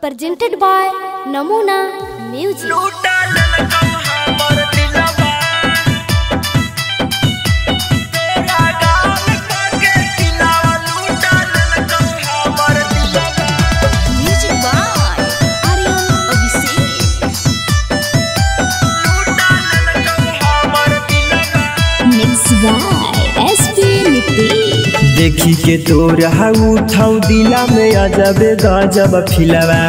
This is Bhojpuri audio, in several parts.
presented by Namuna Music। देखी के तोरा उठाऊ दिला में अजब गजब फिलवा।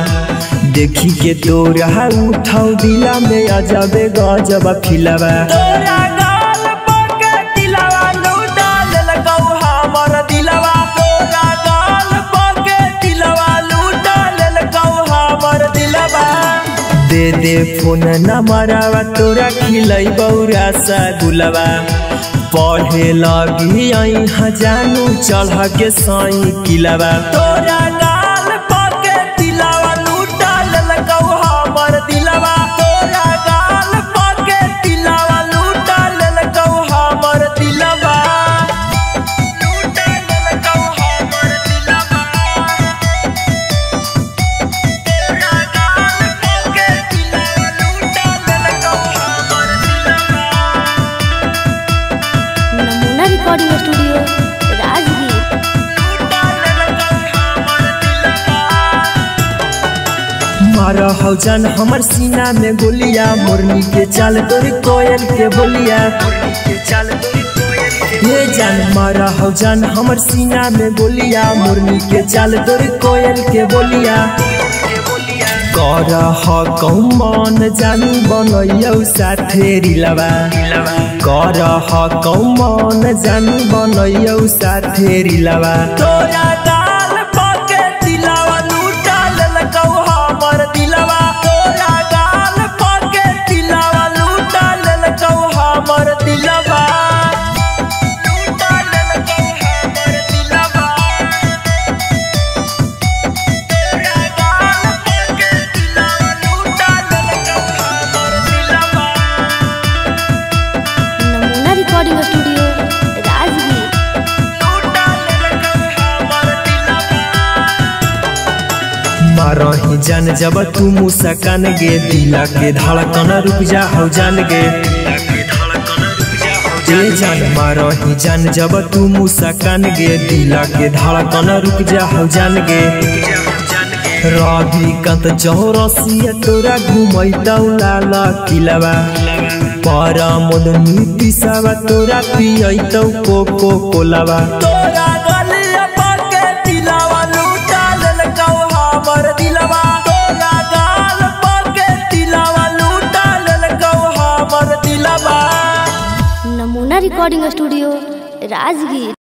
देखी के तोरा उठाऊ दिला में अजब गजब फिलवा। तोरा गाल पके दिलवा लूटा लेलकौ हमर दिलवा। तोरा गाल पके दिलवा लूटा लेलकौ हमर दिलवा। दे दे फोन नंबरवा तोरा खिलैबौ रसगुल्लवा। पढ़े लगी यहाँ जानू चढ़ के साई किलवा। तोरा गाल पके दिलवा लूटा लेलकौ हमर दिलवा। तोरा गाल पके दिलवा लूटा लेलकौ हमर दिलवा। लूटा लेलकौ हमर दिलवा। तोरा गाल पके दिलवा लूटा लेलकौ हमर दिलवा। नमूना रिकॉर्डिंग स्टूडियो राजगीर। मारा हौ जान हमर सीना में गोलिया। मोरनी के चाल तोरी कोयल के बोलिया। ये जान मारा हौ जान हमर सीना में गोलिया। मोरनी के चाल तोरी कोयल के बोलिया। करह कौन जानू बनैयौ साथे रिलवा। करह कौन जानू बनैयौ साथे रिलवा। तोरा गाल पके दिलवा लूटा लेलकौ हमर दिलवा। तोरा गाल पके दिलवा लूटा लेलकौ हमर दिलवा। लूटा लेलकौ हमर दिलवा। तोरा गाल पके दिलवा लूटा लेलकौ हमर दिलवा। नमूना रिकॉर्डिंग स्टूडियो राजगीर। मारही जान जब तू मुस्कान गे। दिला के धड़कन रुक जा हौ जान गे। ए जान मारही जान जब तू मुस्कान गे। दिला के धड़कन रुक जा हौ जान गे। रविकांत चौरसिया तोरा घुमैतौ लाल किलवा। परमोद नीतिशवा तोरा पियैतौ कोको कोलावा। तोरा गलिया पके दिलवा लूटा लेलकौ हमर दिलवा। तोरा गाल पके दिलवा लूटा लेलकौ हमर दिलवा। नमूना रिकॉर्डिंग स्टूडियो राजगीर।